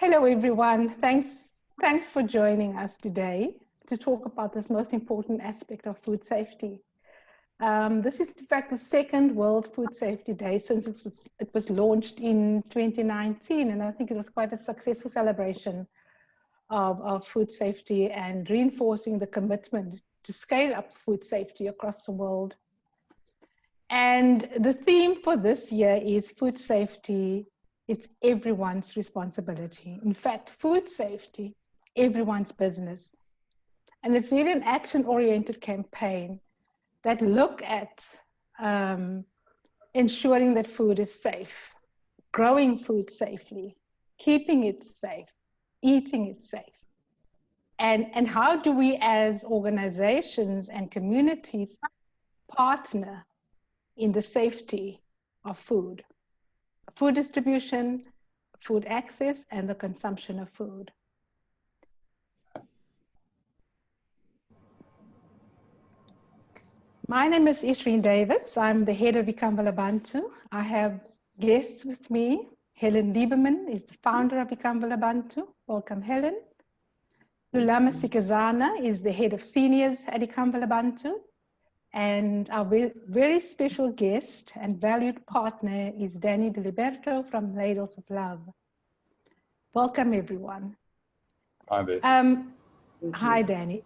Hello, everyone. Thanks for joining us today to talk about this most important aspect of food safety. This is, in fact, the second World Food Safety Day since it was launched in 2019, and I think it was quite a successful celebration of food safety and reinforcing the commitment to scale up food safety across the world. And the theme for this year is food safety. It's everyone's responsibility. In fact, food safety, everyone's business. And it's really an action-oriented campaign that look at ensuring that food is safe, growing food safely, keeping it safe, eating it safe. And how do we as organizations and communities partner in the safety of food distribution, food access, and the consumption of food. My name is Ishr Davids. I'm the head of Ikamva Labantu. I have guests with me. Helen Lieberman is the founder of Ikamva Labantu. Welcome, Helen. Lulama is the head of seniors at Ikamva Labantu. And our very special guest and valued partner is Danny Diliberto from Ladles of Love. Welcome, everyone. Hi there. Hi, Danny.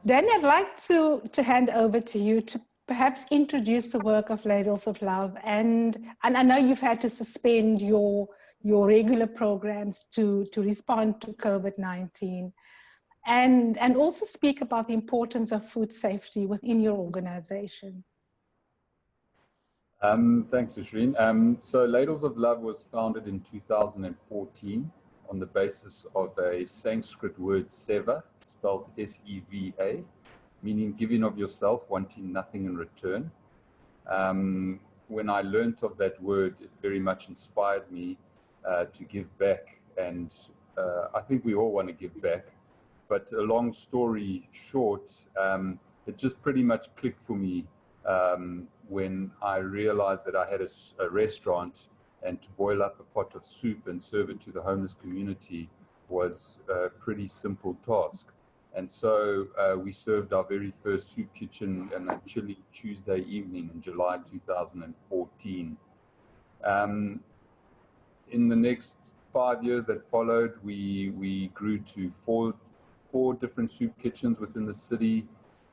Danny, I'd like to hand over to you to perhaps introduce the work of Ladles of Love. And I know you've had to suspend your regular programs to respond to COVID-19. And also speak about the importance of food safety within your organization. Thanks, Ishreen. So Ladles of Love was founded in 2014 on the basis of a Sanskrit word seva, spelled S-E-V-A, meaning giving of yourself, wanting nothing in return. When I learnt of that word, it very much inspired me to give back. And I think we all want to give back. But a long story short, it just pretty much clicked for me when I realized that I had a restaurant, and to boil up a pot of soup and serve it to the homeless community was a pretty simple task. And so we served our very first soup kitchen on a chilly Tuesday evening in July 2014. In the next 5 years that followed, we grew to four different soup kitchens within the city.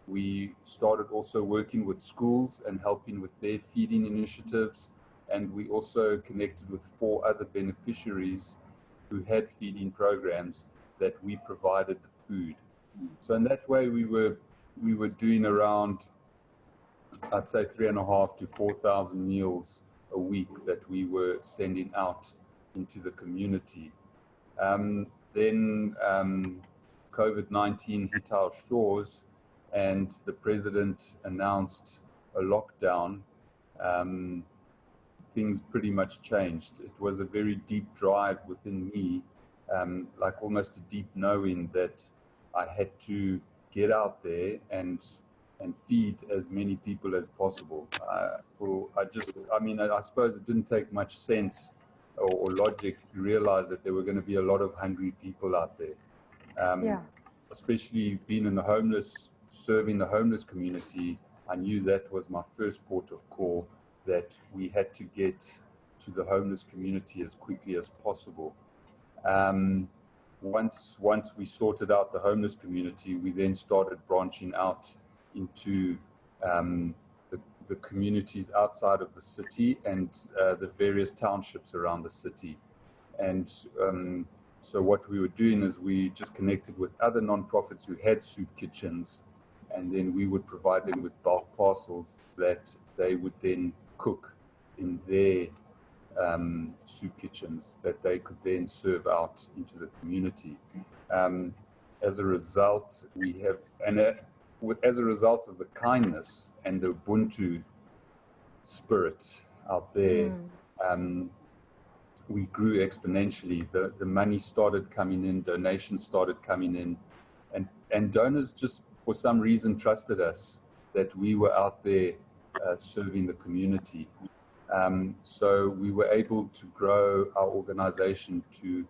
We started also working with schools and helping with their feeding initiatives. And we also connected with 4 other beneficiaries who had feeding programs that we provided the food. So in that way, we were doing around, I'd say, 3,500 to 4,000 meals a week that we were sending out into the community. Then COVID-19 hit our shores, and the president announced a lockdown. Things pretty much changed. It was a very deep drive within me, like almost a deep knowing that I had to get out there and feed as many people as possible. I suppose it didn't take much sense or logic to realize that there were going to be a lot of hungry people out there. Especially being in serving the homeless community, I knew that was my first port of call, that we had to get to the homeless community as quickly as possible. Once we sorted out the homeless community, we then started branching out into the communities outside of the city and the various townships around the city. And so what we were doing is we just connected with other nonprofits who had soup kitchens, and then we would provide them with bulk parcels that they would then cook in their soup kitchens that they could then serve out into the community. As a result, as a result of the kindness and the Ubuntu spirit out there, we grew exponentially. The money started coming in, donations started coming in, and donors just for some reason trusted us that we were out there serving the community. So we were able to grow our organization to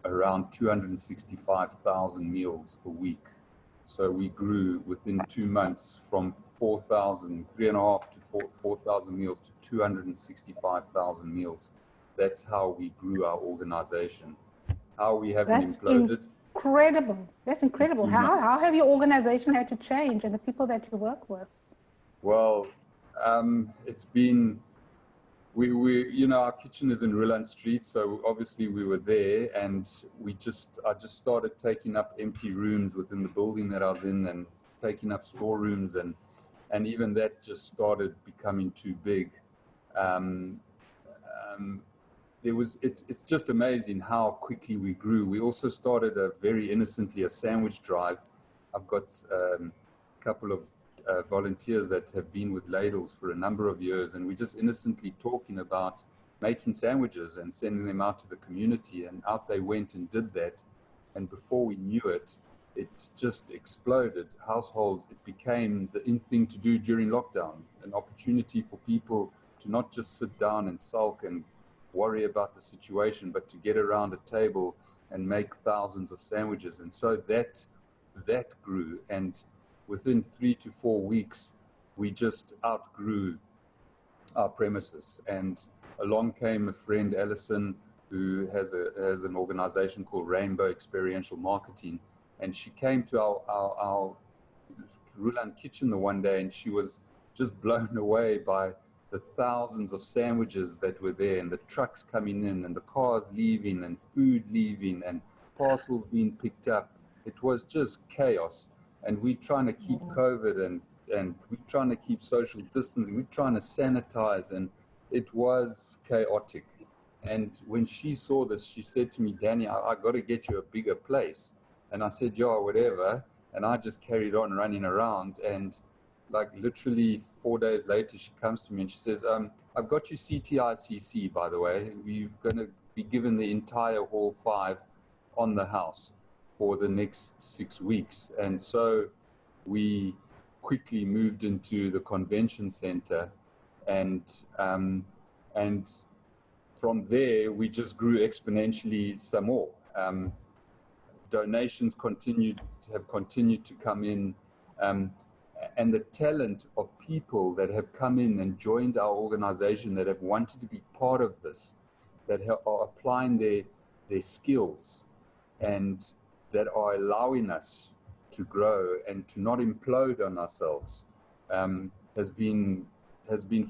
around 265,000 meals a week. So we grew within 2 months from 3.5 to 4,000 meals to 265,000 meals. That's how we grew our organization. How we haven't imploded. Incredible. That's incredible. How have your organization had to change and the people that you work with? Well, it's been, our kitchen is in Ruland Street, so obviously we were there, and I just started taking up empty rooms within the building that I was in, and taking up storerooms, and even that just started becoming too big. It's just amazing how quickly we grew. We also started very innocently a sandwich drive. I've got a couple of volunteers that have been with Ladles for a number of years, and we're just innocently talking about making sandwiches and sending them out to the community, and out they went and did that. And before we knew it, it just exploded. Households, it became the in thing to do during lockdown, an opportunity for people to not just sit down and sulk and worry about the situation, but to get around a table and make thousands of sandwiches. And so that grew, and within 3 to 4 weeks, we just outgrew our premises. And along came a friend, Alison, who has an organization called Rainbow Experiential Marketing. And she came to our Ruland kitchen the one day, and she was just blown away by the thousands of sandwiches that were there, and the trucks coming in, and the cars leaving, and food leaving, and parcels being picked up. It was just chaos. And we're trying to keep COVID, and we're trying to keep social distancing. We're trying to sanitize, and it was chaotic. And when she saw this, she said to me, Danny, I got to get you a bigger place. And I said, yeah, whatever. And I just carried on running around. And like literally 4 days later, she comes to me and she says, I've got you CTICC, by the way. We're going to be given the entire Hall 5 on the house for the next 6 weeks. And so we quickly moved into the convention center, and from there we just grew exponentially some more. Donations have continued to come in, and the talent of people that have come in and joined our organization, that have wanted to be part of this, that are applying their skills, and that are allowing us to grow and to not implode on ourselves, has been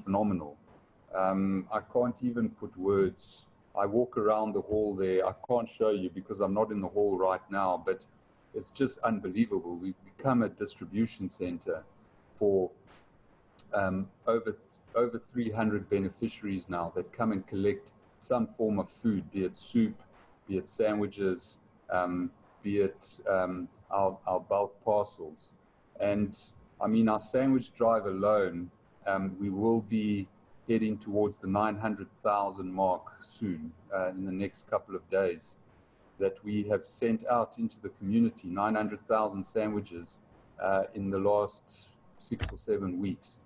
phenomenal. I can't even put words. I walk around the hall there. I can't show you because I'm not in the hall right now, but it's just unbelievable. We've become a distribution center for over 300 beneficiaries now that come and collect some form of food, be it soup, be it sandwiches, be it our bulk parcels. And I mean, our sandwich drive alone, we will be heading towards the 900,000 mark soon, in the next couple of days, that we have sent out into the community, 900,000 sandwiches in the last 6 or 7 weeks.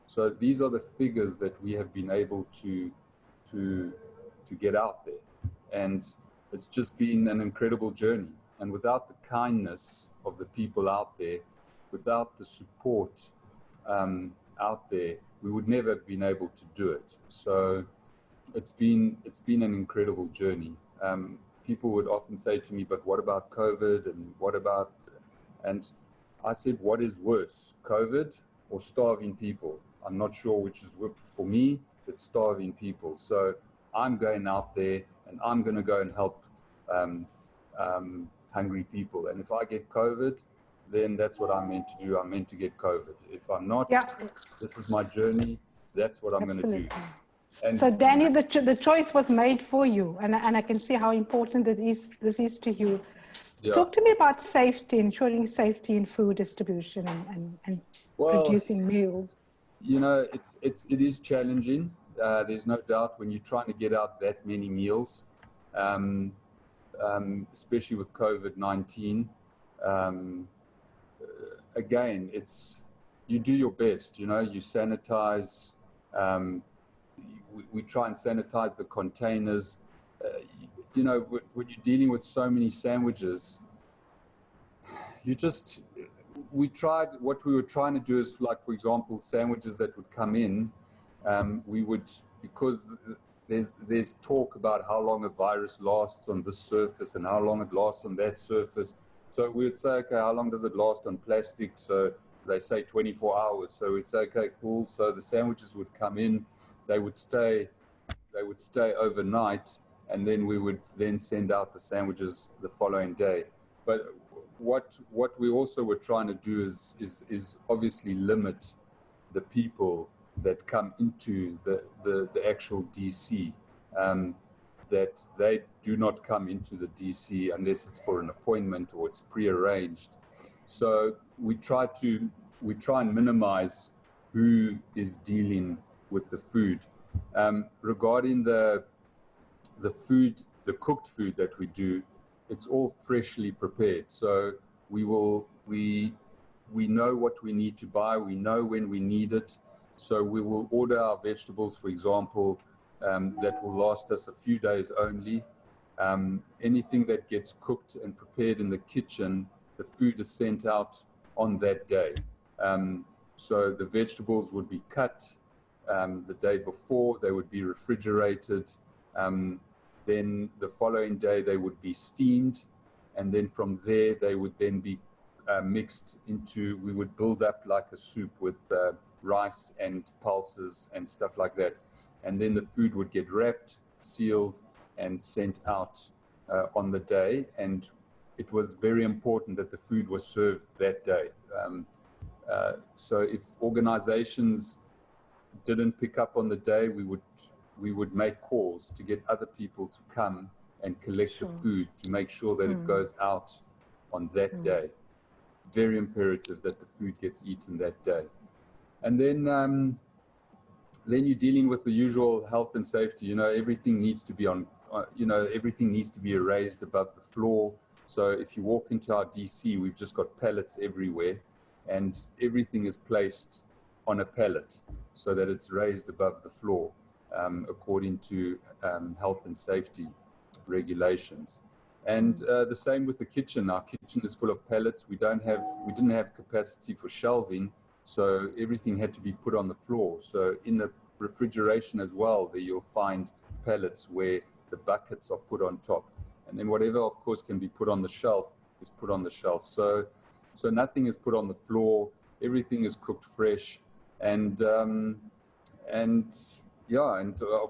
So these are the figures that we have been able to get out there. And it's just been an incredible journey. And without the kindness of the people out there, without the support out there, we would never have been able to do it. So it's been an incredible journey. People would often say to me, but what about COVID, and what about, and I said, what is worse, COVID or starving people? I'm not sure which is worse. For me, it's starving people. So I'm going out there and I'm going to go and help hungry people. And if I get COVID, then that's what I'm meant to do. I'm meant to get COVID. If I'm not, this is my journey. That's what I'm going to do. And so Danny, the choice was made for you, and I can see how important this is to you. Yeah. Talk to me about safety, ensuring safety in food distribution and producing meals. You know, it is challenging. There's no doubt when you're trying to get out that many meals, especially with COVID-19. Again, you do your best. You know, you sanitize. We try and sanitize the containers. you know, when you're dealing with so many sandwiches, what we were trying to do is, like, for example, sandwiches that would come in, we would, because there's talk about how long a virus lasts on this surface and how long it lasts on that surface. So we would say, okay, how long does it last on plastic? So they say 24 hours. So we'd say, okay, cool. So the sandwiches would come in, they would stay overnight, and then we would then send out the sandwiches the following day. But what we also were trying to do is obviously limit the people that come into the actual DC, that they do not come into the DC unless it's for an appointment or it's prearranged. So we try and minimize who is dealing with the food. Regarding the food, the cooked food that we do, it's all freshly prepared. So we know what we need to buy. We know when we need it. So we will order our vegetables, for example, that will last us a few days only. Anything that gets cooked and prepared in the kitchen, the food is sent out on that day. So the vegetables would be cut the day before, they would be refrigerated. Then the following day they would be steamed, and then from there they would then be mixed into, we would build up like a soup with rice and pulses and stuff like that. And then the food would get wrapped, sealed, and sent out on the day. And it was very important that the food was served that day. So if organizations didn't pick up on the day, we would make calls to get other people to come and collect the food to make sure that it goes out on that day. Very imperative that the food gets eaten that day. And then you're dealing with the usual health and safety. You know, everything needs to be everything needs to be raised above the floor. So if you walk into our DC, we've just got pallets everywhere, and everything is placed on a pallet so that it's raised above the floor, according to health and safety regulations. And the same with the kitchen. Our kitchen is full of pallets. We didn't have capacity for shelving, so everything had to be put on the floor. So in the refrigeration as well, there you'll find pallets where the buckets are put on top. And then whatever, of course, can be put on the shelf is put on the shelf. So nothing is put on the floor. Everything is cooked fresh. And of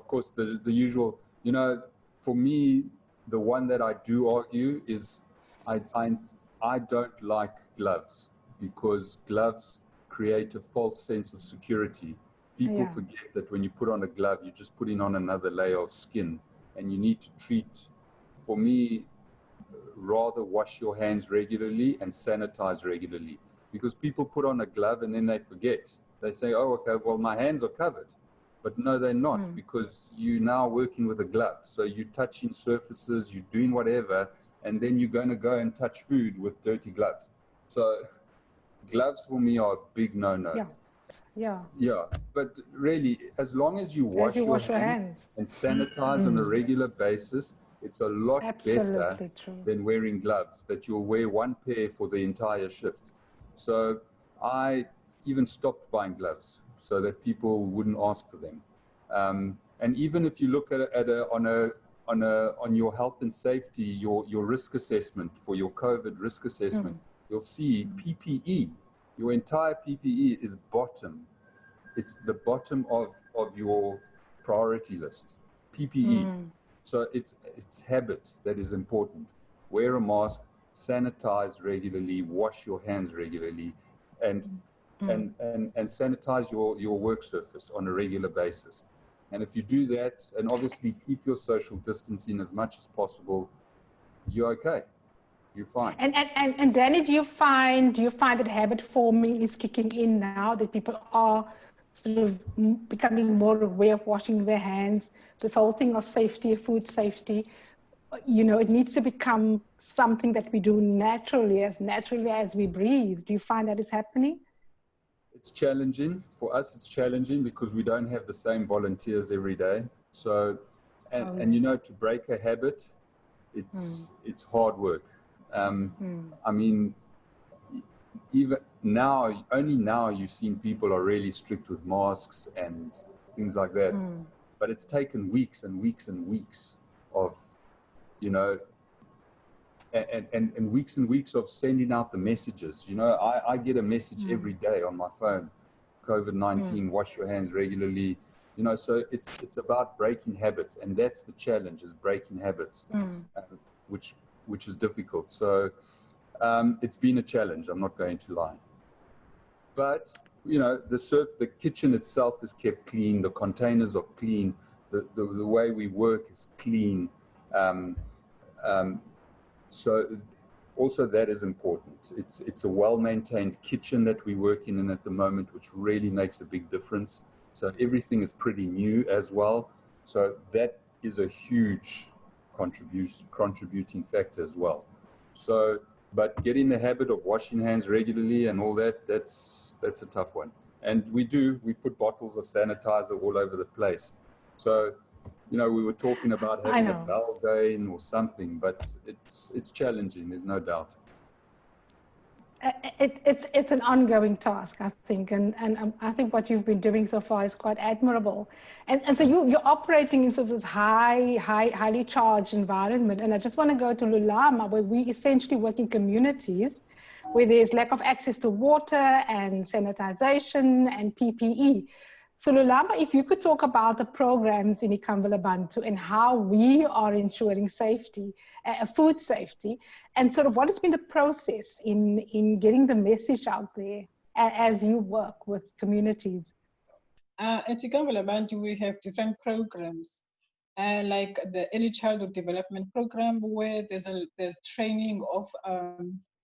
course, the usual, you know, for me, the one that I do argue is I don't like gloves, because gloves create a false sense of security. People forget that when you put on a glove, you're just putting on another layer of skin, and you need to treat, for me, rather wash your hands regularly and sanitize regularly, because people put on a glove and then they forget. They say, oh, okay, well, my hands are covered. But no, they're not, because you're now working with a glove. So you're touching surfaces, you're doing whatever, and then you're going to go and touch food with dirty gloves. So gloves for me are a big no-no. Yeah, but really, as long as you wash your hands and sanitize on a regular basis, it's a lot better than wearing gloves that you'll wear one pair for the entire shift. So I even stopped buying gloves so that people wouldn't ask for them. And even if you look at on your health and safety, your risk assessment for your COVID risk assessment, you'll see PPE. Your entire PPE is bottom. It's the bottom of your priority list, PPE. So it's habit that is important. Wear a mask, sanitize regularly, wash your hands regularly, and sanitize your work surface on a regular basis. And if you do that, and obviously keep your social distancing as much as possible, you're okay. You're fine. And Danny, do you find that habit forming is kicking in now, that people are sort of becoming more aware of washing their hands? This whole thing of safety, food safety, you know, it needs to become something that we do naturally as we breathe. Do you find that is happening? It's challenging. For us, it's challenging because we don't have the same volunteers every day. So, and you know, to break a habit, it's hard work. I mean, even now, only now you've seen people are really strict with masks and things like that. But it's taken weeks and weeks and weeks of, you know, and weeks and weeks of sending out the messages. You know, I get a message every day on my phone, COVID-19, wash your hands regularly. You know, so it's about breaking habits, and that's the challenge, is breaking habits, which is difficult. So it's been a challenge, I'm not going to lie. But, you know, the kitchen itself is kept clean, the containers are clean, the way we work is clean. So also that is important. It's a well-maintained kitchen that we work in at the moment, which really makes a big difference. So everything is pretty new as well. So that is a huge contributing factor as well. So, but getting the habit of washing hands regularly and all that, that's a tough one. And we put bottles of sanitizer all over the place. So, you know, we were talking about having a bell going or something, but it's challenging, there's no doubt. It's an ongoing task, I think, and I think what you've been doing so far is quite admirable. And so you're operating in sort of this highly charged environment. And I just want to go to Lulama, where we essentially work in communities where there's lack of access to water and sanitization and PPE. So Lulama, if you could talk about the programs in Ikamva Labantu and how we are ensuring safety, food safety, and sort of what has been the process in getting the message out there as you work with communities? At Ikamva Labantu, we have different programs, like the Early Childhood Development Program, where there's training of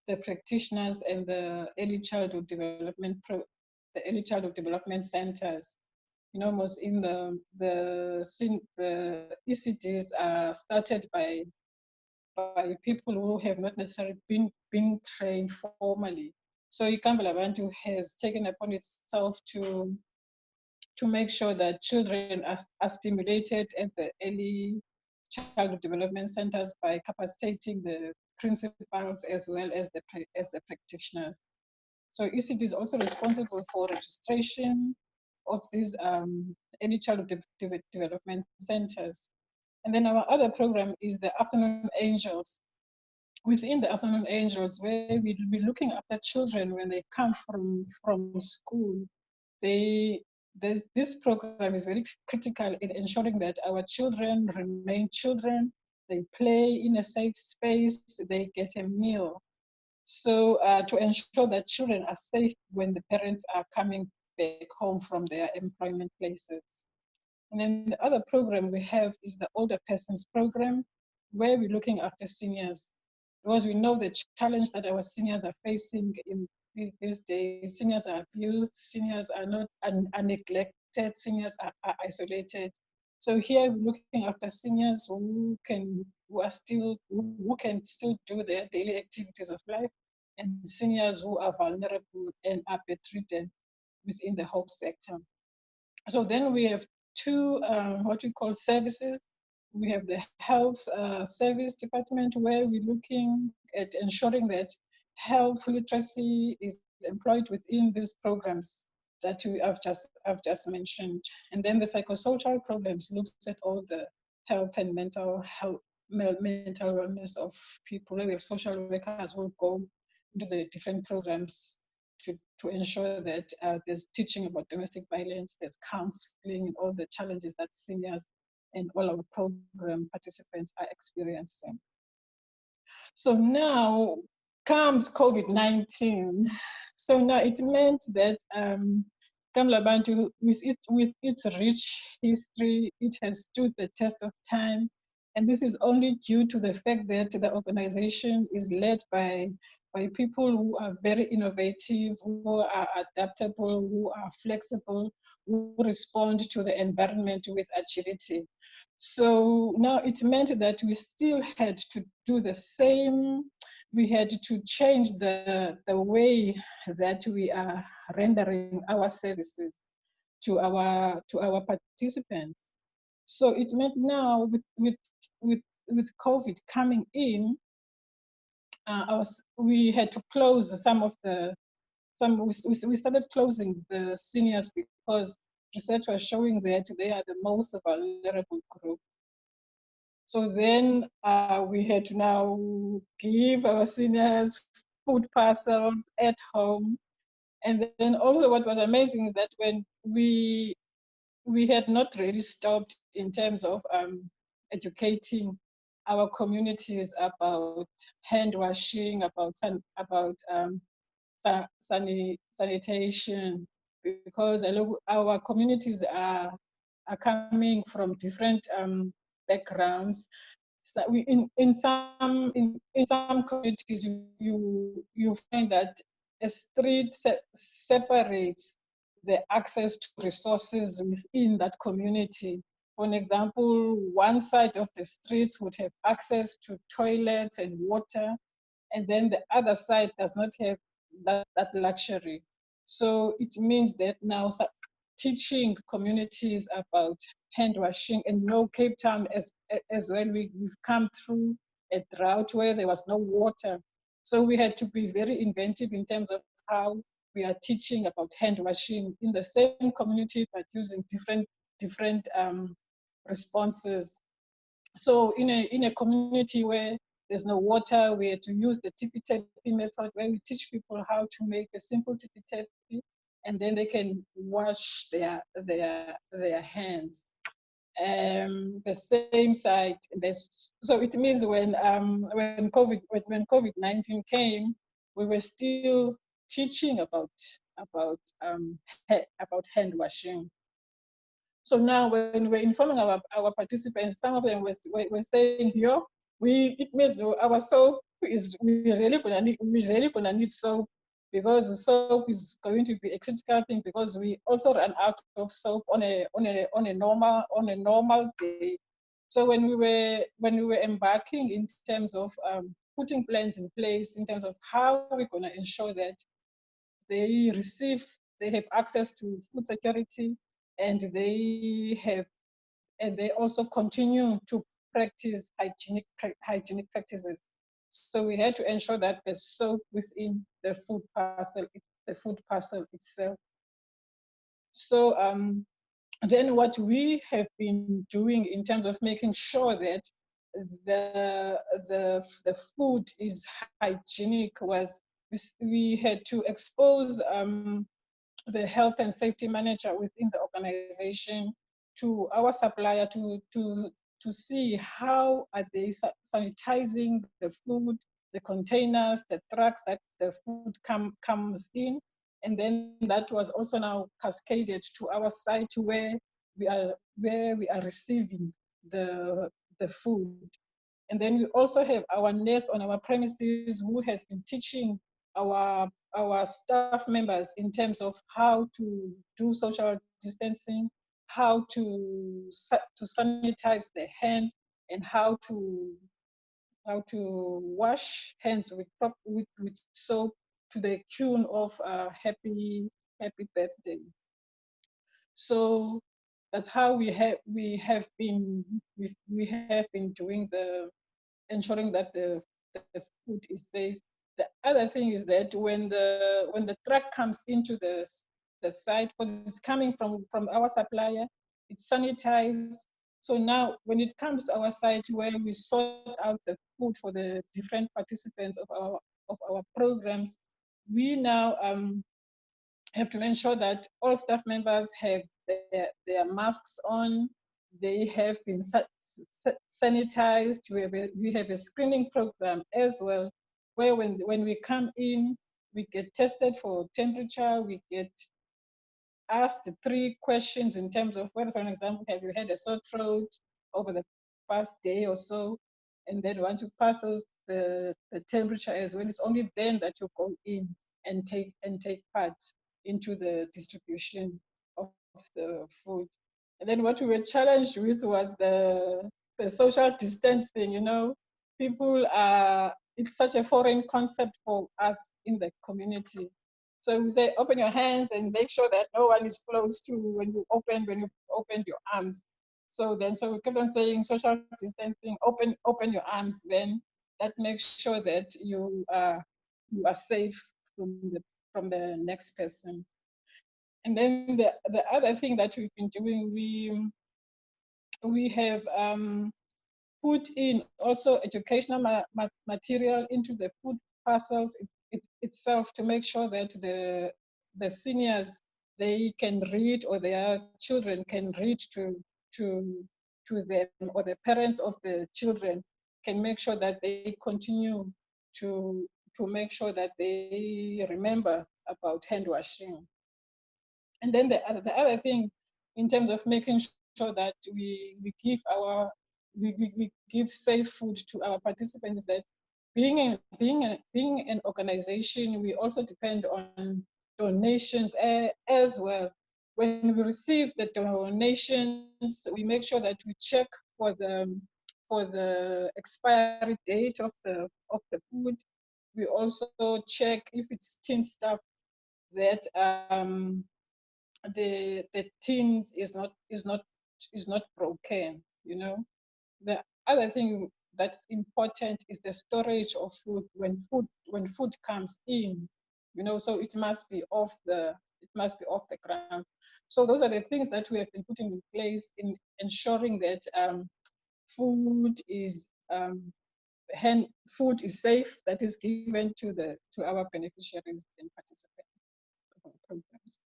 the practitioners and the Early Childhood Development Centers. You know, most in the ECDs are started by people who have not necessarily been trained formally. So Ikamva Labantu has taken upon itself to make sure that children are stimulated at the early childhood development centers by capacitating the principals as well as the practitioners. So ECD is also responsible for registration of these early childhood development centers. And then our other program is the Afternoon Angels. Within the Afternoon Angels, where we'll be looking after children when they come from school, this program is very critical in ensuring that our children remain children, they play in a safe space, they get a meal. So to ensure that children are safe when the parents are coming back home from their employment places. And then the other program we have is the Older Persons Program, where we're looking after seniors, because we know the challenge that our seniors are facing in these days. Seniors are abused, seniors are neglected, seniors are isolated. So here we're looking after seniors who can still do their daily activities of life, and seniors who are vulnerable and are bedridden within the health sector. So then we have two what we call services. We have the health service department, where we're looking at ensuring that health literacy is employed within these programs that I've just mentioned. And then the psychosocial programs looks at all the health and mental wellness of people. We have social workers who go into the different programs to ensure that there's teaching about domestic violence, there's counseling, and all the challenges that seniors and all our program participants are experiencing. So now comes COVID-19. So now it meant that Ikamva Labantu, with its rich history, it has stood the test of time. And this is only due to the fact that the organization is led by people who are very innovative, who are adaptable, who are flexible, who respond to the environment with agility. So now it meant that we still had to do the same. We had to change the way that we are rendering our services to our participants. So it meant now with with COVID coming in, we had to close we started closing the seniors because research was showing that they are the most vulnerable group. So then we had to now give our seniors food parcels at home. And then also what was amazing is that when we had not really stopped in terms of educating our communities about hand washing, about sanitation, because our communities are coming from different backgrounds. So in some communities you find that a street separates the access to resources within that community. For an example, one side of the streets would have access to toilets and water, and then the other side does not have that luxury. So it means that now teaching communities about hand washing, and Cape Town as well, we've come through a drought where there was no water. So we had to be very inventive in terms of how we are teaching about hand washing in the same community, but using different responses. So in a community where there's no water, we had to use the tippy-tappy method, where we teach people how to make a simple tippy-tappy, and then they can wash their hands. The same side. So it means when COVID-19 came, we were still teaching about hand washing. So now when we're informing our participants, some of them were saying, "Yo, it means our soap is we really gonna need soap, because soap is going to be a critical thing, because we also run out of soap on a normal day." So when we were embarking in terms of putting plans in place in terms of how we're gonna ensure that they have access to food security, and they also continue to practice hygienic practices. So we had to ensure that there's soap within the food parcel itself. So then what we have been doing in terms of making sure that the food is hygienic was we had to expose the health and safety manager within the organization to our supplier to see how are they sanitizing the food, the containers, the trucks that the food comes in. And then that was also now cascaded to our site where we are receiving the food. And then we also have our nurse on our premises who has been teaching our staff members in terms of how to do social distancing, how to sanitize their hands, and how to wash hands with soap, to the tune of happy birthday. So that's how we have been doing ensuring that the food is safe. The other thing is that when the truck comes into the site, because it's coming from our supplier, it's sanitized. So now when it comes to our site, where we sort out the food for the different participants of our programs, we now have to ensure that all staff members have their masks on. They have been sanitized. We have a screening program as well, where when we come in, we get tested for temperature. We get asked 3 questions in terms of whether, for example, have you had a sore throat over the past day or so? And then once you pass the temperature as well, it's only then that you go in and take part into the distribution of the food. And then what we were challenged with was the social distancing. People it's such a foreign concept for us in the community. So we say, open your hands and make sure that no one is close to when you open your arms. So we kept on saying social distancing, open your arms. Then that makes sure that you are safe from the next person. And then the other thing that we've been doing, we have put in also educational material into the food parcels itself to make sure that the seniors, they can read, or their children can read to them, or the parents of the children can make sure that they continue to make sure that they remember about hand washing. And then the other thing, in terms of making sure that we give safe food to our participants, that being an organization, we also depend on donations as well. When we receive the donations, we make sure that we check for the expiry date of the food. We also check if it's tin stuff, that the tin is not broken. The other thing that's important is the storage of food when food comes in. So it must be off the ground. So those are the things that we have been putting in place in ensuring that food is food is safe, that is given to our beneficiaries and participants of our programs.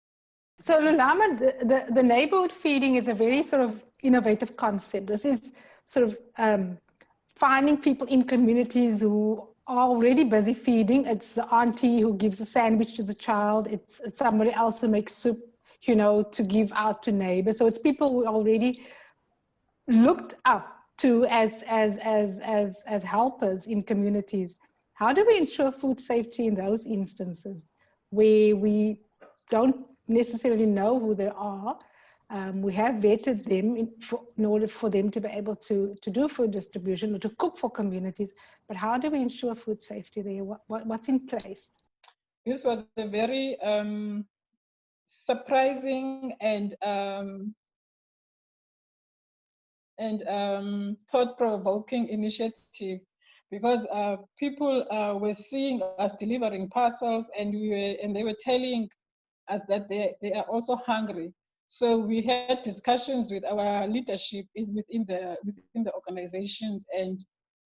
So Lulama, the neighborhood feeding is a very sort of innovative concept. This is sort of finding people in communities who are already busy feeding. It's the auntie who gives a sandwich to the child. It's somebody else who makes soup, to give out to neighbors. So it's people who already looked up to as helpers in communities. How do we ensure food safety in those instances where we don't necessarily know who they are? We have vetted them in order for them to be able to do food distribution or to cook for communities. But how do we ensure food safety there? What's in place? This was a very surprising and thought-provoking initiative, because people were seeing us delivering parcels, and they were telling us that they are also hungry. So we had discussions with our leadership within the organizations, and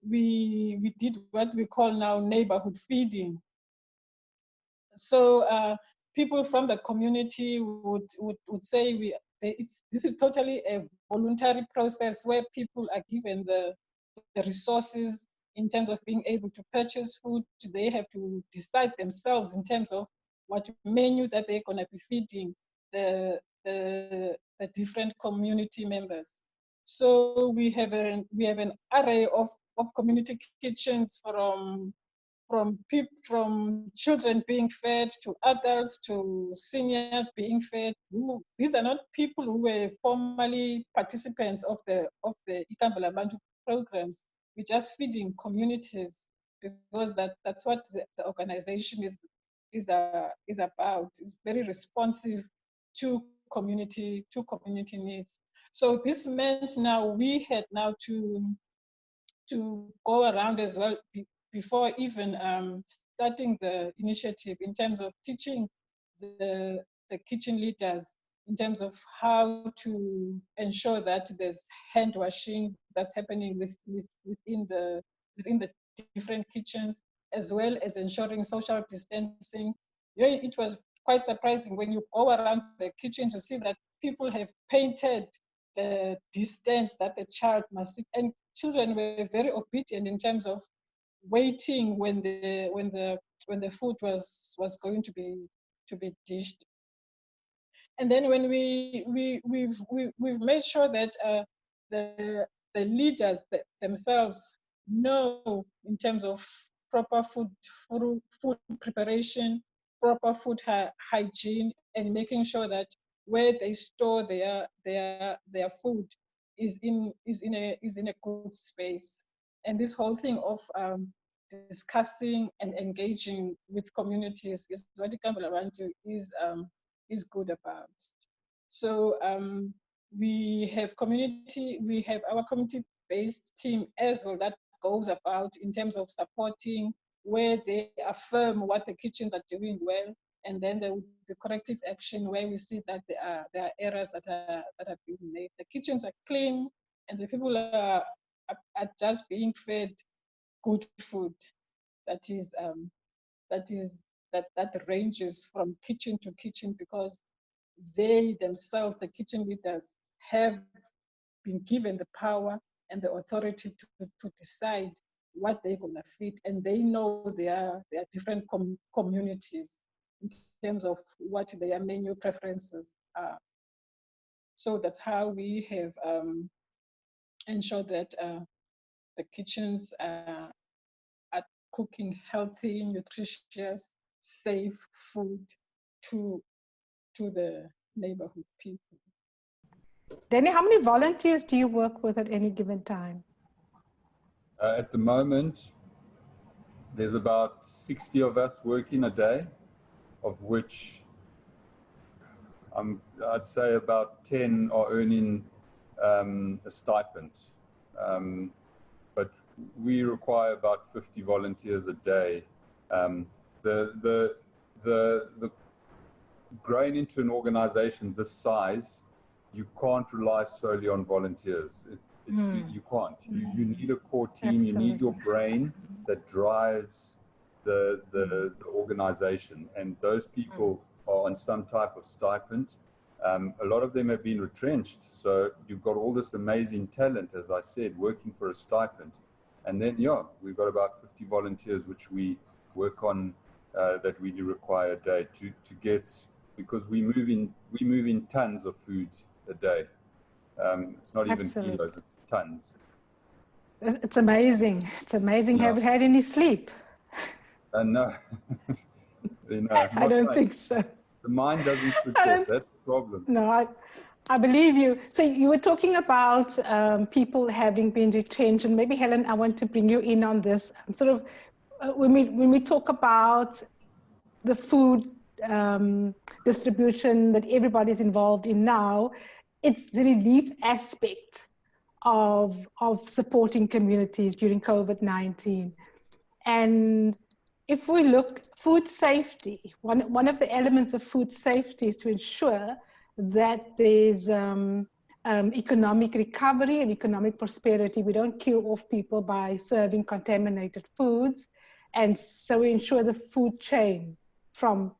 we did what we call now neighborhood feeding. So people from the community would say this is totally a voluntary process where people are given the resources in terms of being able to purchase food. They have to decide themselves in terms of what menu that they're going to be feeding the different community members. So we have an array of community kitchens, from children being fed to adults to seniors being fed. These are not people who were formerly participants of the Ikamva Labantu programs. We're just feeding communities, because that's what the organization is about. It's very responsive to community needs. So this meant now we had now to go around as well before even starting the initiative, in terms of teaching the kitchen leaders in terms of how to ensure that there's hand washing that's happening within the different kitchens, as well as ensuring social distancing. It was quite surprising when you go around the kitchen to see that people have painted the distance that the child must sit, and children were very obedient in terms of waiting when the food was going to be dished. And then when we've made sure that the leaders themselves know in terms of proper food preparation, proper food hygiene, and making sure that where they store their food is in a good space. And this whole thing of discussing and engaging with communities is what Ikamva Labantu is good about. So we have our community-based team as well that goes about in terms of supporting, where they affirm what the kitchens are doing well, and then there will be corrective action where we see that there are errors that are being made. The kitchens are clean, and the people are just being fed good food that ranges from kitchen to kitchen, because they themselves, the kitchen leaders, have been given the power and the authority to decide what they're going to feed, and they know there are different communities in terms of what their menu preferences are. So that's how we have ensured that the kitchens are cooking healthy, nutritious, safe food to the neighborhood people. Danny, how many volunteers do you work with at any given time? At the moment, there's about 60 of us working a day, of which I'd say about 10 are earning a stipend. But we require about 50 volunteers a day. The growing into an organization this size, you can't rely solely on volunteers. You can't. You need a core team. Absolutely. You need your brain that drives the organization, and those people are on some type of stipend. A lot of them have been retrenched, so you've got all this amazing talent, as I said, working for a stipend. And then, yeah, we've got about 50 volunteers which we work on, that we require a day to get, because we move in tons of food a day. It's not even Absolutely. kilos, it's tons. It's amazing. It's amazing. Yeah. Have you had any sleep? No. I don't think so. The mind doesn't switch off. That's the problem. No, I believe you. So you were talking about people having been retrenched, and maybe Helen, I want to bring you in on this. Sort of when we talk about the food distribution that everybody's involved in now, it's the relief aspect of supporting communities during COVID-19. And if we look, food safety, one of the elements of food safety is to ensure that there's economic recovery and economic prosperity. We don't kill off people by serving contaminated foods. And so we ensure the food chain from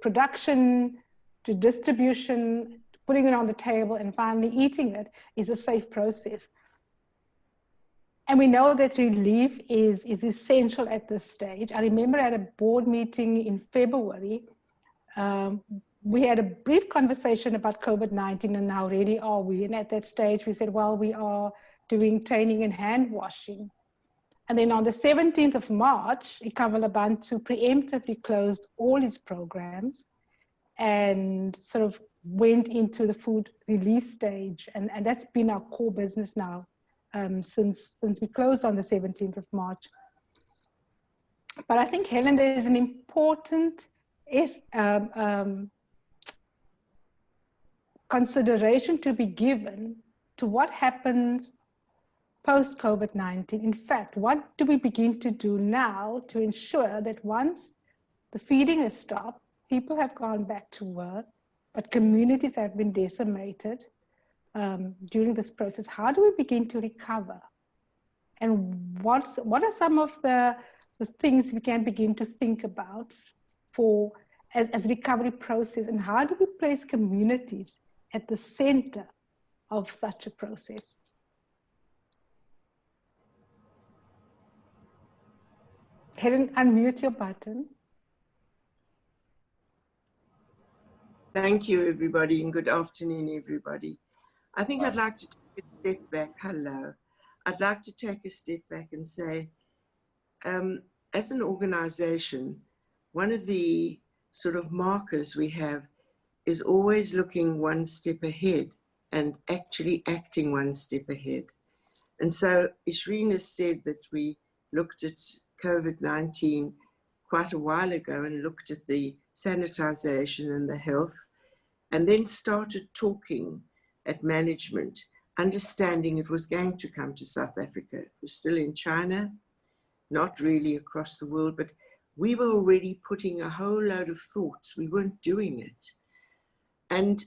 production to distribution, putting it on the table, and finally eating it is a safe process. And we know that relief is essential at this stage. I remember at a board meeting in February, we had a brief conversation about COVID-19 and how ready are we? And at that stage, we said, well, we are doing training in hand washing. And then on the 17th of March, Ikamva Labantu preemptively closed all its programs and sort of went into the food relief stage. And that's been our core business now. Since we closed on the 17th of March. But I think, Helen, there is an important consideration to be given to what happens post-COVID-19. In fact, what do we begin to do now to ensure that once the feeding has stopped, people have gone back to work, but communities have been decimated, during this process, how do we begin to recover? And what are some of the things we can begin to think about for as recovery process, and how do we place communities at the center of such a process? Helen, unmute your button. Thank you, everybody, and good afternoon, everybody. I think I'd like to take a step back. Hello. I'd like to take a step back and say, as an organization, one of the sort of markers we have is always looking one step ahead and actually acting one step ahead. And so Ishreen has said that we looked at COVID-19 quite a while ago and looked at the sanitization and the health, and then started talking at management, understanding it was going to come to South Africa. It was still in China, not really across the world, but we were already putting a whole load of thoughts. We weren't doing it. And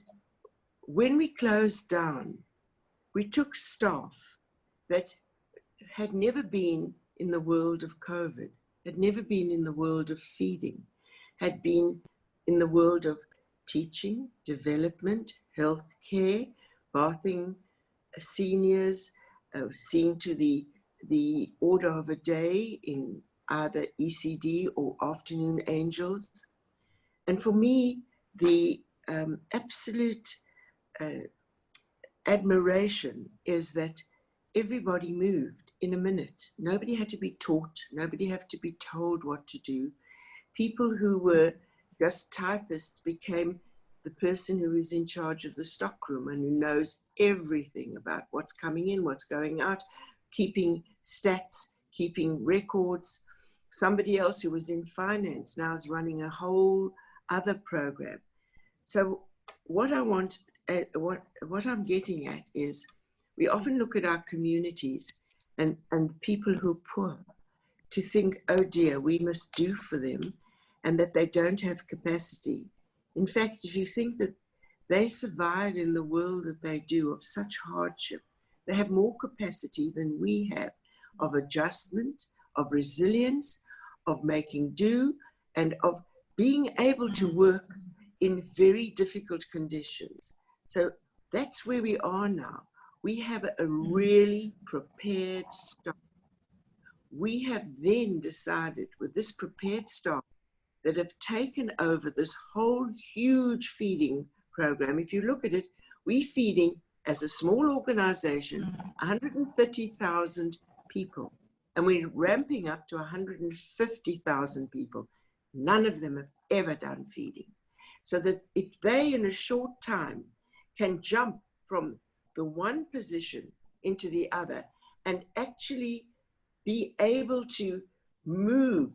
when we closed down, we took staff that had never been in the world of COVID, had never been in the world of feeding, had been in the world of teaching, development, healthcare, bathing seniors, seeing to the order of a day in either ECD or afternoon angels. And for me, the absolute admiration is that everybody moved in a minute. Nobody had to be taught. Nobody had to be told what to do. People who were just typists became the person who is in charge of the stockroom and who knows everything about what's coming in, what's going out, keeping stats, keeping records. Somebody else who was in finance now is running a whole other program. So what I want, what I'm getting at is, we often look at our communities and people who are poor to think, oh dear, we must do for them, and that they don't have capacity. In fact, if you think that they survive in the world that they do of such hardship, they have more capacity than we have of adjustment, of resilience, of making do, and of being able to work in very difficult conditions. So that's where we are now. We have a really prepared staff. We have then decided with this prepared staff that have taken over this whole huge feeding program. If you look at it, we're feeding, as a small organization, 130,000 people. And we're ramping up to 150,000 people. None of them have ever done feeding. So that if they, in a short time, can jump from the one position into the other and actually be able to move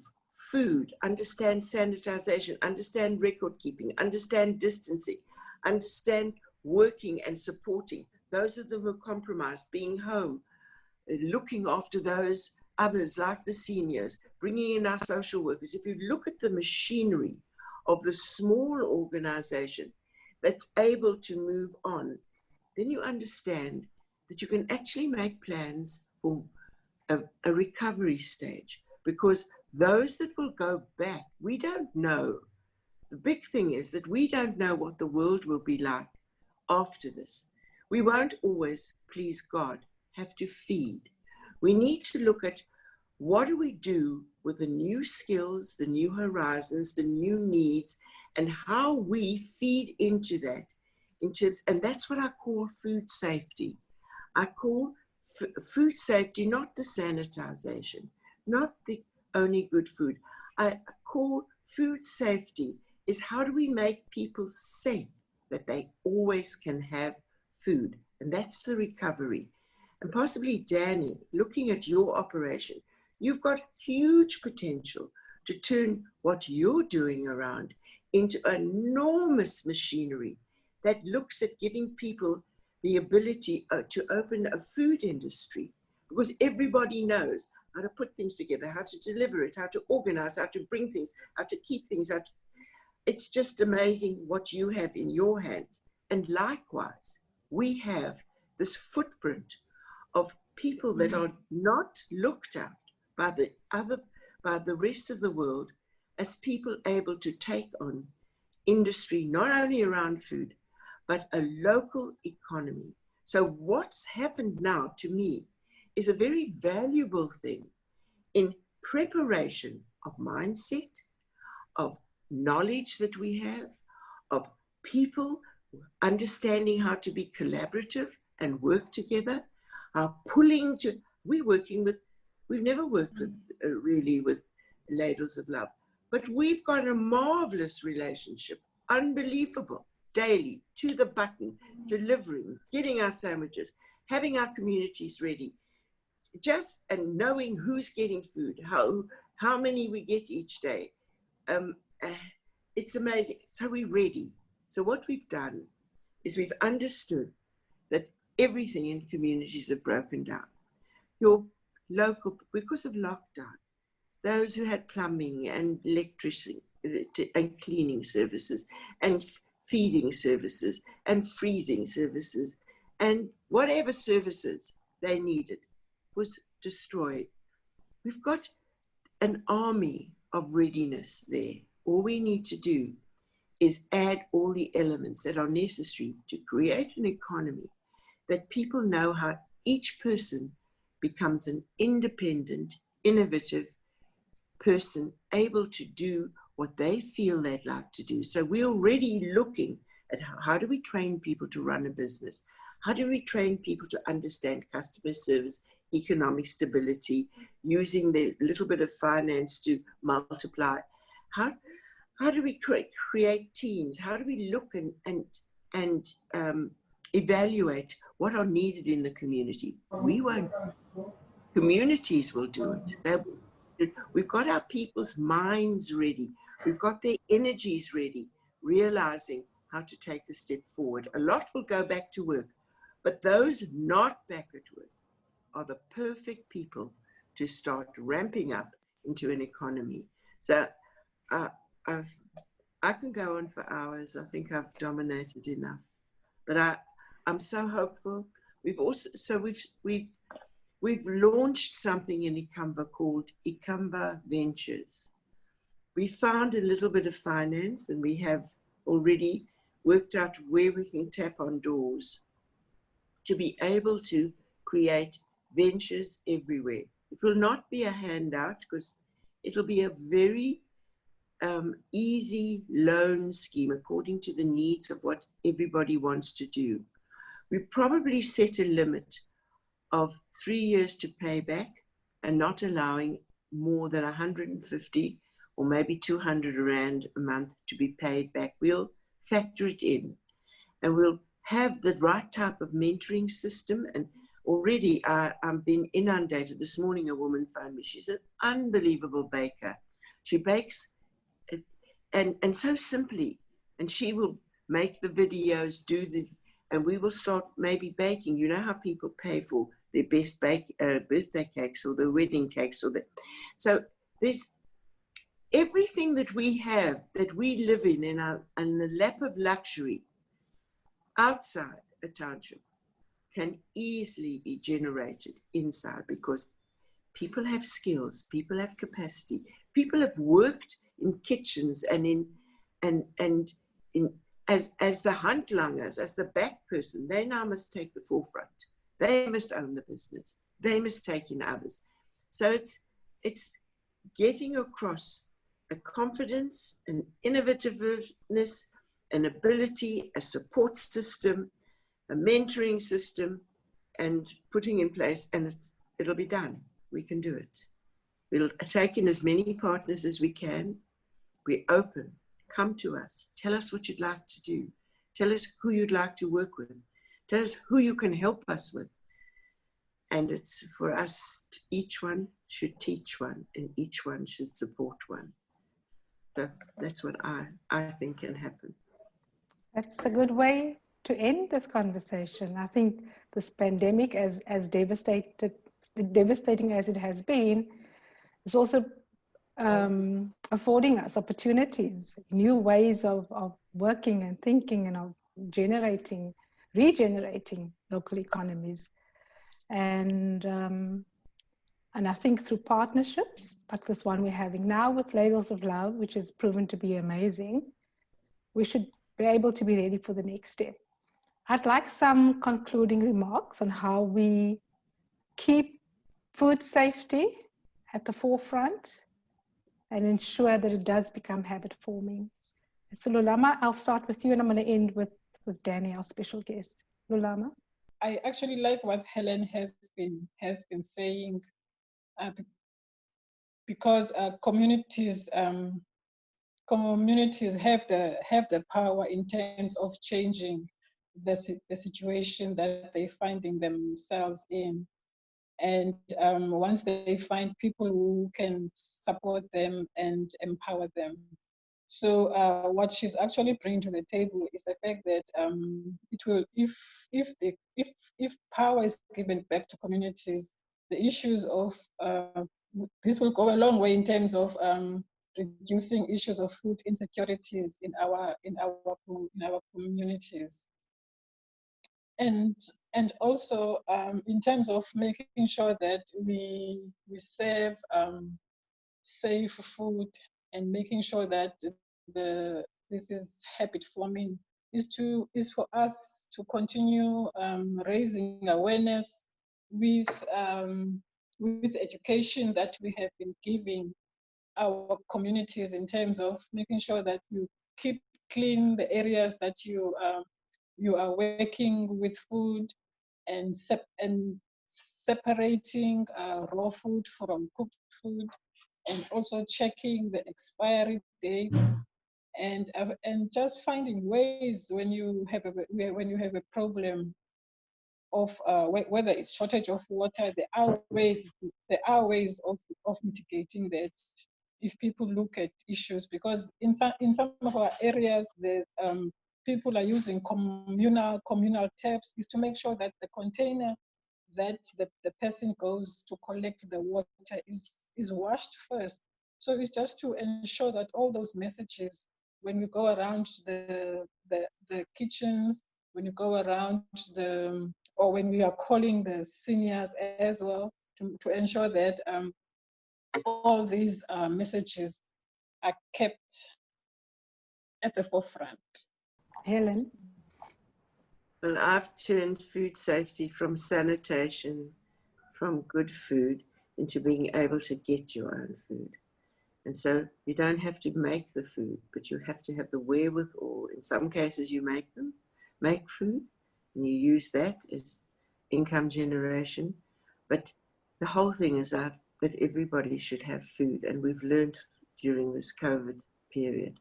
food, understand sanitization, understand record keeping, understand distancing, understand working and supporting those of them who are compromised, being home, looking after those others like the seniors, bringing in our social workers. If you look at the machinery of the small organization that's able to move on, then you understand that you can actually make plans for a recovery stage, because those that will go back, we don't know. The big thing is that we don't know what the world will be like after this. We won't always, please God, have to feed. We need to look at what do we do with the new skills, the new horizons, the new needs, and how we feed into that. And that's what I call food safety. I call food safety not the sanitization, not the only good food. I call food safety is how do we make people safe that they always can have food. And that's the recovery. And possibly, Danny, looking at your operation, you've got huge potential to turn what you're doing around into enormous machinery that looks at giving people the ability to open a food industry, because everybody knows how to put things together, how to deliver it, how to organize, how to bring things, how to keep things. It's just amazing what you have in your hands. And likewise, we have this footprint of people that are not looked at by the rest of the world as people able to take on industry, not only around food, but a local economy. So what's happened now to me is a very valuable thing in preparation of mindset, of knowledge that we have, of people understanding how to be collaborative and work together, we've never worked with really with Ladles of Love, but we've got a marvelous relationship, unbelievable, daily, to the button, delivering, getting our sandwiches, having our communities ready, and knowing who's getting food, how many we get each day. It's amazing. So we're ready. So what we've done is we've understood everything in communities have broken down. Your local, because of lockdown, those who had plumbing and electricity and cleaning services and feeding services and freezing services and whatever services they needed was destroyed. We've got an army of readiness there. All we need to do is add all the elements that are necessary to create an economy that people know how each person becomes an independent, innovative person able to do what they feel they'd like to do. So we're already looking at how do we train people to run a business? How do we train people to understand customer service, economic stability, using the little bit of finance to multiply? How do we create teams? How do we look and evaluate what are needed in the community? We won't. Communities will do it. We've got our people's minds ready. We've got their energies ready, realizing how to take the step forward. A lot will go back to work, but those not back at work are the perfect people to start ramping up into an economy. So I can go on for hours. I think I've dominated enough, but I'm so hopeful. We've launched something in Ikamva called Ikamva Ventures. We found a little bit of finance, and we have already worked out where we can tap on doors to be able to create ventures everywhere. It will not be a handout, because it'll be a very easy loan scheme according to the needs of what everybody wants to do. We probably set a limit of 3 years to pay back and not allowing more than 150 or maybe 200 Rand a month to be paid back. We'll factor it in, and we'll have the right type of mentoring system. And already I've been inundated. This morning a woman phoned me. She's an unbelievable baker. She bakes and so simply, and she will make the videos, and we will start maybe baking. You know how people pay for their best birthday cakes or their wedding cakes, so there's everything that we have, that we live in the lap of luxury outside a township can easily be generated inside, because people have skills, people have capacity, people have worked in kitchens and as the handlangers, as the back person. They now must take the forefront. They must own the business. They must take in others. So it's getting across a confidence, an innovativeness, an ability, a support system, a mentoring system, and putting in place, and it'll be done. We can do it. We'll take in as many partners as we can. We're open. Come to us. Tell us what you'd like to do. Tell us who you'd like to work with. Tell us who you can help us with. And it's for us, each one should teach one, and each one should support one. So that's what I think can happen. That's a good way to end this conversation. I think this pandemic, as devastating as it has been, is also affording us opportunities, new ways of working and thinking, and of regenerating local economies. And I think through partnerships like this one we're having now with Ladles of Love, which has proven to be amazing, we should be able to be ready for the next step. I'd like some concluding remarks on how we keep food safety at the forefront and ensure that it does become habit forming. So Lulama, I'll start with you, and I'm going to end with Danny, our special guest. Lulama. I actually like what Helen has been saying, because communities have the power in terms of changing the situation that they're finding themselves in. And once they find people who can support them and empower them, So what she's actually bringing to the table is the fact that it will, if power is given back to communities, the issues of this will go a long way in terms of reducing issues of food insecurities in our communities, and also in terms of making sure that we serve safe food, and making sure that this is habit forming, is for us to continue raising awareness with education that we have been giving our communities, in terms of making sure that you keep clean the areas that you are working with food, and separating raw food from cooked food, and also checking the expiry date, and just finding ways when you have a problem of whether it's shortage of water. There are ways of mitigating that if people look at issues, because in some of our areas the people are using communal taps, is to make sure that the container that the person goes to collect the water is washed first. So it's just to ensure that all those messages, when we go around the kitchens, when you go around or when we are calling the seniors as well, to ensure that all these messages are kept at the forefront. Helen? Well, I've turned food safety from sanitation, from good food, into being able to get your own food. And so you don't have to make the food, but you have to have the wherewithal. In some cases you make food, and you use that as income generation. But the whole thing is that everybody should have food. And we've learned during this COVID period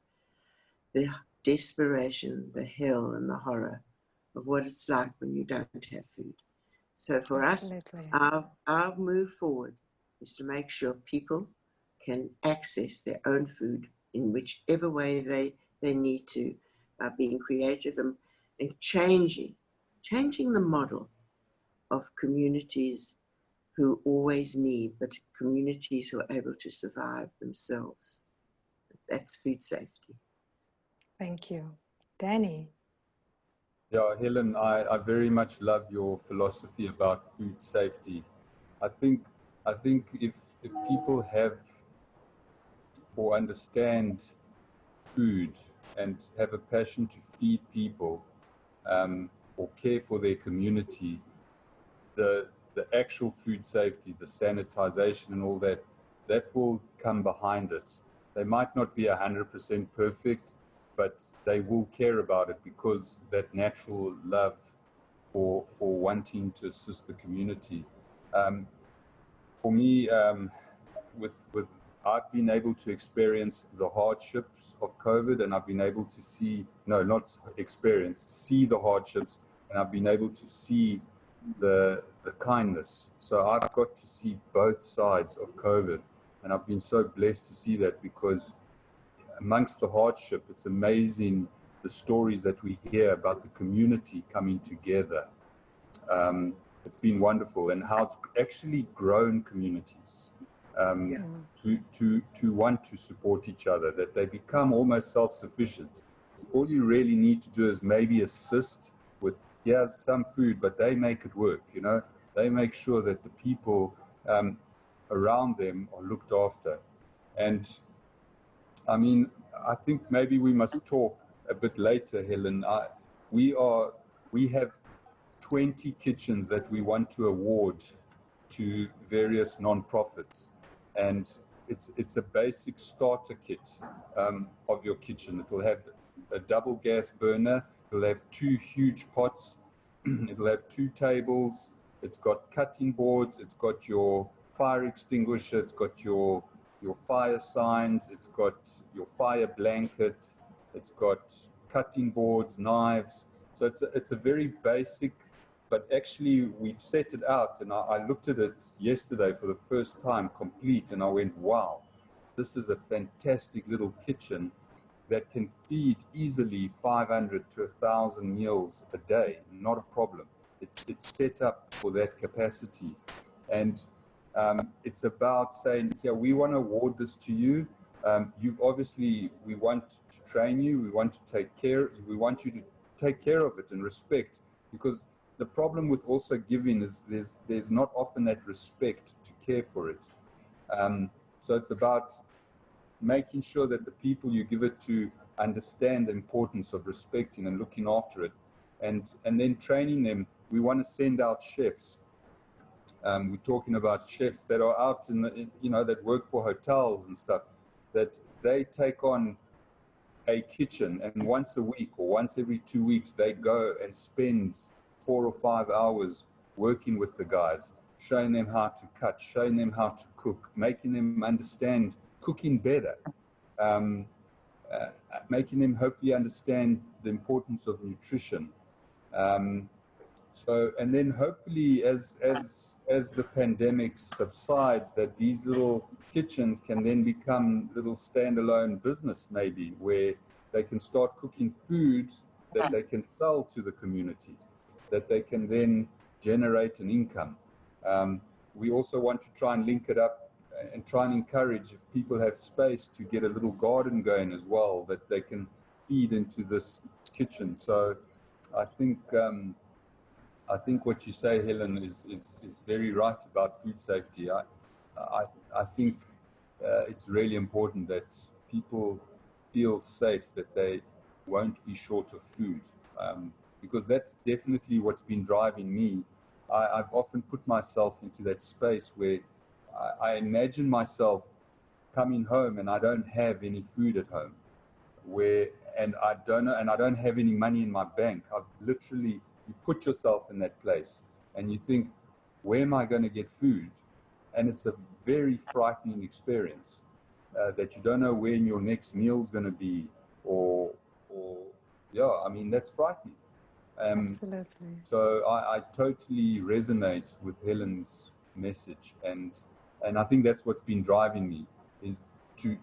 the desperation, the hell and the horror of what it's like when you don't have food. So for Absolutely. us, our move forward is to make sure people can access their own food in whichever way they need to, being creative and changing the model of communities who always need, but communities who are able to survive themselves. That's food safety. Thank you. Danny? Yeah, Helen, I very much love your philosophy about food safety. I think if people have or understand food and have a passion to feed people or care for their community, the actual food safety, the sanitization and all that, that will come behind it. They might not be 100% perfect, but they will care about it because that natural love for wanting to assist the community. For me, with I've been able to experience the hardships of COVID, and I've been able to see the hardships, and I've been able to see the kindness. So I've got to see both sides of COVID, and I've been so blessed to see that, because amongst the hardship, it's amazing the stories that we hear about the community coming together. It's been wonderful, and how it's actually grown communities to want to support each other, that they become almost self-sufficient. All you really need to do is maybe assist with, some food, but they make it work, They make sure that the people around them are looked after. And I mean, I think maybe we must talk a bit later, Helen. We have 20 kitchens that we want to award to various non-profits, and it's a basic starter kit of your kitchen. It will have a double gas burner. It'll have 2 huge pots. It'll have 2 tables. It's got cutting boards. It's got your fire extinguisher. It's got your fire signs. It's got your fire blanket. It's got cutting boards, knives. So it's a very basic, but actually we've set it out, and I looked at it yesterday for the first time complete, and I went, wow, this is a fantastic little kitchen. that can feed easily 500 to 1,000 meals a day, not a problem. It's set up for that capacity. And it's about saying, here, we want to award this to you. You've obviously, we want to train you, we want to take care, we want you to take care of it and respect, because the problem with also giving is there's not often that respect to care for it. So it's about making sure that the people you give it to understand the importance of respecting and looking after it, and then training them. We want to send out chefs. We're talking about chefs that are out in the, that work for hotels and stuff, that they take on a kitchen, and once a week or once every 2 weeks, they go and spend 4 or 5 hours working with the guys, showing them how to cut, showing them how to cook, making them understand cooking better, making them hopefully understand the importance of nutrition. And then hopefully as the pandemic subsides, that these little kitchens can then become little standalone business, maybe, where they can start cooking foods that they can sell to the community, that they can then generate an income. We also want to try and link it up and try and encourage, if people have space, to get a little garden going as well, that they can feed into this kitchen. So I think what you say, Helen, is very right about food safety. I think it's really important that people feel safe, that they won't be short of food, because that's definitely what's been driving me. I've often put myself into that space where I imagine myself coming home and I don't have any food at home, and I don't have any money in my bank. I've literally, you put yourself in that place and you think, where am I going to get food? And it's a very frightening experience, that you don't know when your next meal is going to be, or that's frightening. Absolutely. So I totally resonate with Helen's message, and I think that's what's been driving me, is to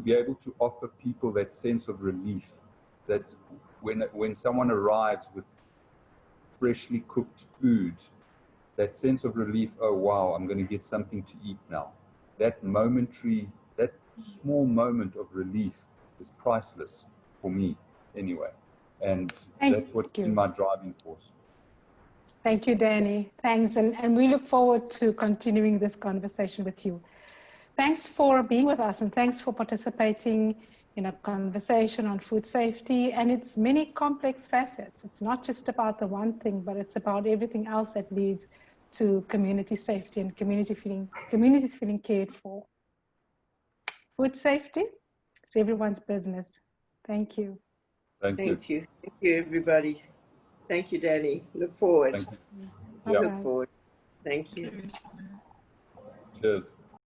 be able to offer people that sense of relief, that when someone arrives with freshly cooked food, that sense of relief, oh wow, I'm going to get something to eat now. That small moment of relief is priceless for me anyway. And that's what's been my driving force. Thank you, Danny. Thanks. And we look forward to continuing this conversation with you. Thanks for being with us, and thanks for participating in a conversation on food safety and its many complex facets. It's not just about the one thing, but it's about everything else that leads to community safety and communities feeling cared for. Food safety is everyone's business. Thank you. Thank you. Thank you, everybody. Thank you, Danny. Look forward. Thank you. Look forward. Thank you. Cheers.